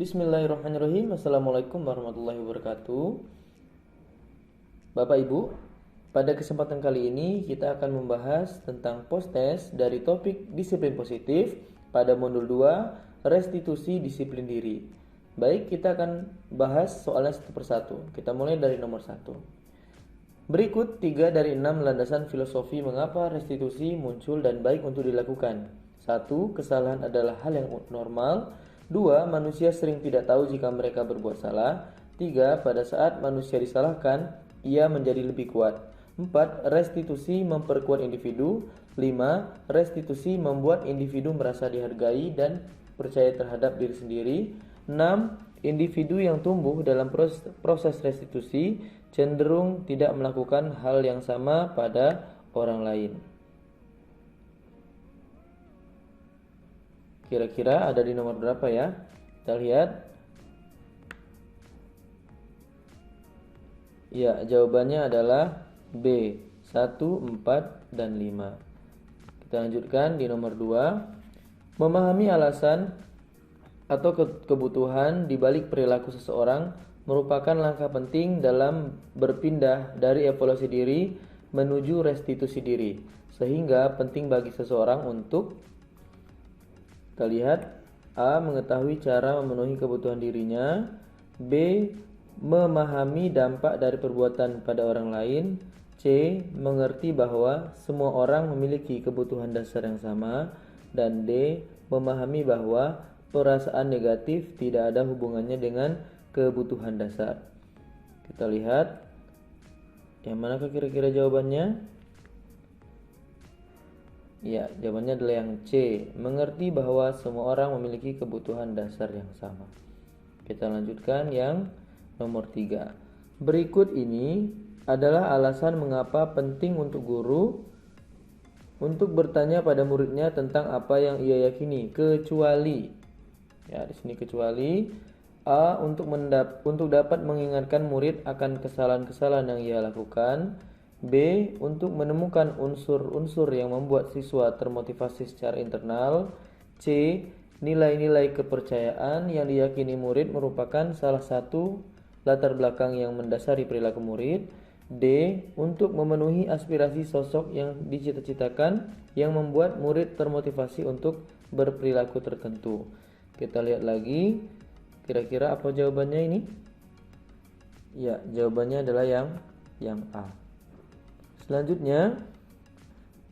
Bismillahirrahmanirrahim. Assalamualaikum warahmatullahi wabarakatuh. Bapak Ibu, pada kesempatan kali ini kita akan membahas tentang post-test dari topik disiplin positif pada modul 2, restitusi disiplin diri. Baik, kita akan bahas soalnya satu persatu. Kita mulai dari nomor 1. Berikut 3 dari 6 landasan filosofi mengapa restitusi muncul dan baik untuk dilakukan. 1. Kesalahan adalah hal yang normal. 2. Manusia sering tidak tahu jika mereka berbuat salah. 3. Pada saat manusia disalahkan, ia menjadi lebih kuat. 4. Restitusi memperkuat individu. 5. Restitusi membuat individu merasa dihargai dan percaya terhadap diri sendiri. 6. Individu yang tumbuh dalam proses restitusi cenderung tidak melakukan hal yang sama pada orang lain. Kira-kira ada di nomor berapa ya? Kita lihat. Ya, jawabannya adalah B, 1, 4, dan 5. Kita lanjutkan di nomor 2. Memahami alasan atau kebutuhan di balik perilaku seseorang merupakan langkah penting dalam berpindah dari evaluasi diri menuju restitusi diri. Sehingga penting bagi seseorang untuk kita lihat, A. Mengetahui cara memenuhi kebutuhan dirinya. B. Memahami dampak dari perbuatan pada orang lain. C. Mengerti bahwa semua orang memiliki kebutuhan dasar yang sama. Dan D. Memahami bahwa perasaan negatif tidak ada hubungannya dengan kebutuhan dasar. Kita lihat, yang manakah kira-kira jawabannya? Ya, jawabannya adalah yang C. Mengerti bahwa semua orang memiliki kebutuhan dasar yang sama. Kita lanjutkan yang nomor 3. Berikut ini adalah alasan mengapa penting untuk guru untuk bertanya pada muridnya tentang apa yang ia yakini, kecuali ya di sini kecuali A. Untuk dapat mengingatkan murid akan kesalahan-kesalahan yang ia lakukan. B. Untuk menemukan unsur-unsur yang membuat siswa termotivasi secara internal. C. Nilai-nilai kepercayaan yang diyakini murid merupakan salah satu latar belakang yang mendasari perilaku murid. D. Untuk memenuhi aspirasi sosok yang dicita-citakan yang membuat murid termotivasi untuk berperilaku tertentu. Kita lihat lagi, kira-kira apa jawabannya ini? Ya, jawabannya adalah yang A. Selanjutnya,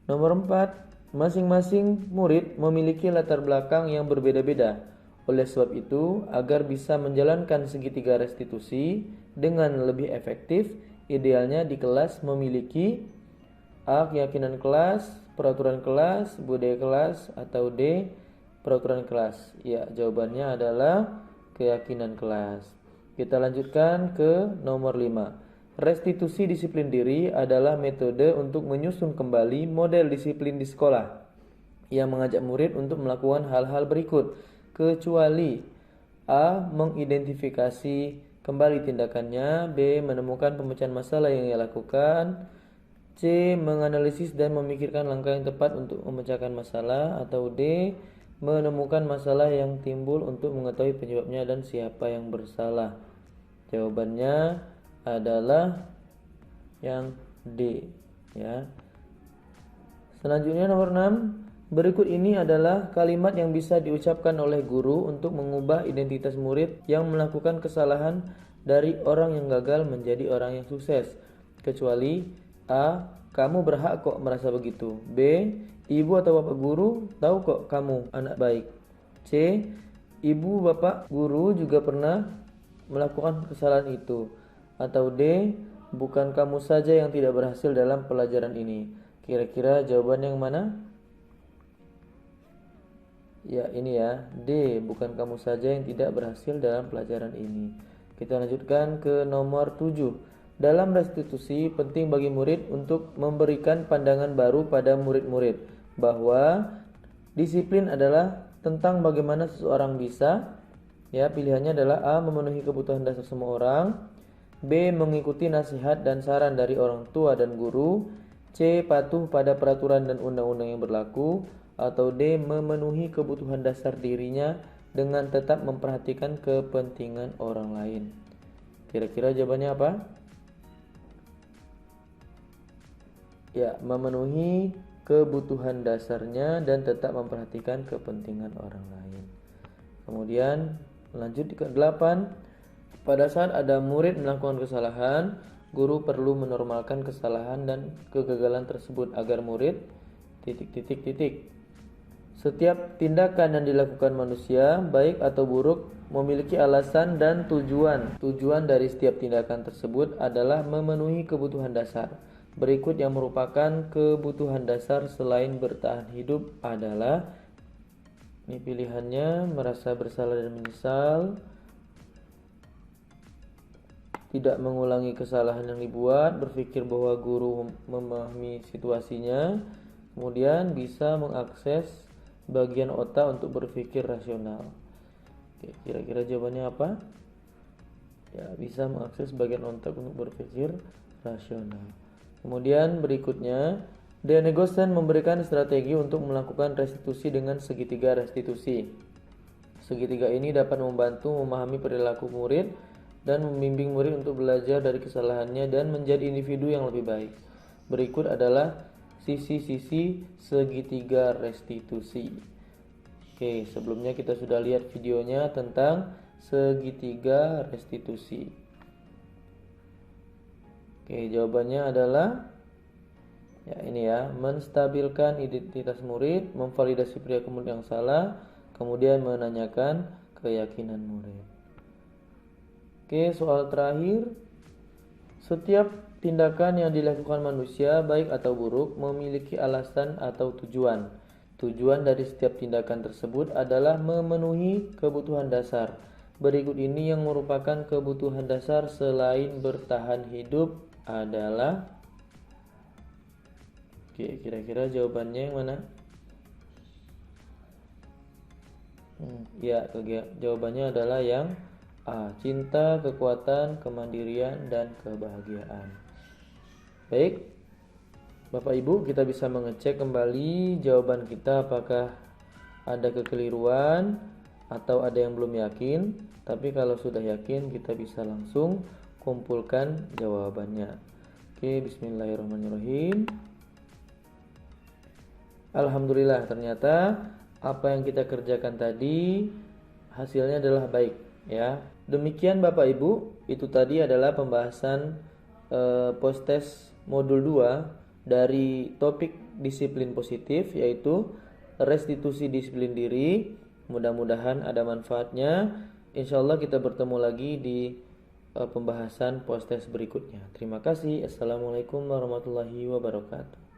nomor 4. Masing-masing murid memiliki latar belakang yang berbeda-beda. Oleh sebab itu, agar bisa menjalankan segitiga restitusi dengan lebih efektif, idealnya di kelas memiliki A. Keyakinan kelas, peraturan kelas, budaya kelas, atau D. Peraturan kelas. Ya, jawabannya adalah keyakinan kelas. Kita lanjutkan ke nomor 5. Restitusi disiplin diri adalah metode untuk menyusun kembali model disiplin di sekolah yang mengajak murid untuk melakukan hal-hal berikut, kecuali A. Mengidentifikasi kembali tindakannya. B. Menemukan pemecahan masalah yang ia lakukan. C. Menganalisis dan memikirkan langkah yang tepat untuk memecahkan masalah. Atau D. Menemukan masalah yang timbul untuk mengetahui penyebabnya dan siapa yang bersalah. Jawabannya adalah yang D ya. Selanjutnya nomor 6. Berikut ini adalah kalimat yang bisa diucapkan oleh guru untuk mengubah identitas murid yang melakukan kesalahan dari orang yang gagal menjadi orang yang sukses. Kecuali A. Kamu berhak kok merasa begitu. B. Ibu atau bapak guru tahu kok kamu anak baik. C. Ibu bapak guru juga pernah melakukan kesalahan itu. Atau D. Bukan kamu saja yang tidak berhasil dalam pelajaran ini. Kira-kira jawaban yang mana? Ya, ini ya. D. Bukan kamu saja yang tidak berhasil dalam pelajaran ini. Kita lanjutkan ke nomor 7. Dalam restitusi, penting bagi murid untuk memberikan pandangan baru pada murid-murid bahwa disiplin adalah tentang bagaimana seseorang bisa, ya, pilihannya adalah A. Memenuhi kebutuhan dasar semua orang. B. Mengikuti nasihat dan saran dari orang tua dan guru. C. Patuh pada peraturan dan undang-undang yang berlaku. Atau D. Memenuhi kebutuhan dasar dirinya dengan tetap memperhatikan kepentingan orang lain. Kira-kira jawabannya apa? Ya, memenuhi kebutuhan dasarnya dan tetap memperhatikan kepentingan orang lain. Kemudian lanjut ke 8. Pada saat ada murid melakukan kesalahan, guru perlu menormalkan kesalahan dan kegagalan tersebut agar murid ... Setiap tindakan yang dilakukan manusia, baik atau buruk, memiliki alasan dan tujuan. Tujuan dari setiap tindakan tersebut adalah memenuhi kebutuhan dasar. Berikut yang merupakan kebutuhan dasar selain bertahan hidup adalah, ini pilihannya, merasa bersalah dan menyesal, tidak mengulangi kesalahan yang dibuat, berpikir bahwa guru memahami situasinya, kemudian bisa mengakses bagian otak untuk berpikir rasional. Oke, kira-kira jawabannya apa? Ya, bisa mengakses bagian otak untuk berpikir rasional. Kemudian berikutnya, The Negosian memberikan strategi untuk melakukan restitusi dengan segitiga restitusi. Segitiga ini dapat membantu memahami perilaku murid dan membimbing murid untuk belajar dari kesalahannya dan menjadi individu yang lebih baik. Berikut adalah sisi-sisi segitiga restitusi. Oke, sebelumnya kita sudah lihat videonya tentang segitiga restitusi. Oke, jawabannya adalah ya ini ya, menstabilkan identitas murid, memvalidasi perilaku murid yang salah, kemudian menanyakan keyakinan murid. Oke, soal terakhir. Setiap tindakan yang dilakukan manusia, baik atau buruk, memiliki alasan atau tujuan. Tujuan dari setiap tindakan tersebut adalah memenuhi kebutuhan dasar. Berikut ini yang merupakan kebutuhan dasar selain bertahan hidup adalah, oke, kira-kira jawabannya yang mana? Ya, jawabannya adalah yang A, cinta, kekuatan, kemandirian, dan kebahagiaan. Baik, Bapak Ibu, kita bisa mengecek kembali jawaban kita apakah ada kekeliruan atau ada yang belum yakin. Tapi kalau sudah yakin, kita bisa langsung kumpulkan jawabannya. Oke, bismillahirrahmanirrahim. Alhamdulillah, ternyata apa yang kita kerjakan tadi hasilnya adalah baik, ya. Demikian Bapak Ibu, itu tadi adalah pembahasan post-test modul 2 dari topik disiplin positif, yaitu restitusi disiplin diri. Mudah-mudahan ada manfaatnya. Insyaallah kita bertemu lagi di pembahasan post-test berikutnya. Terima kasih. Assalamualaikum warahmatullahi wabarakatuh.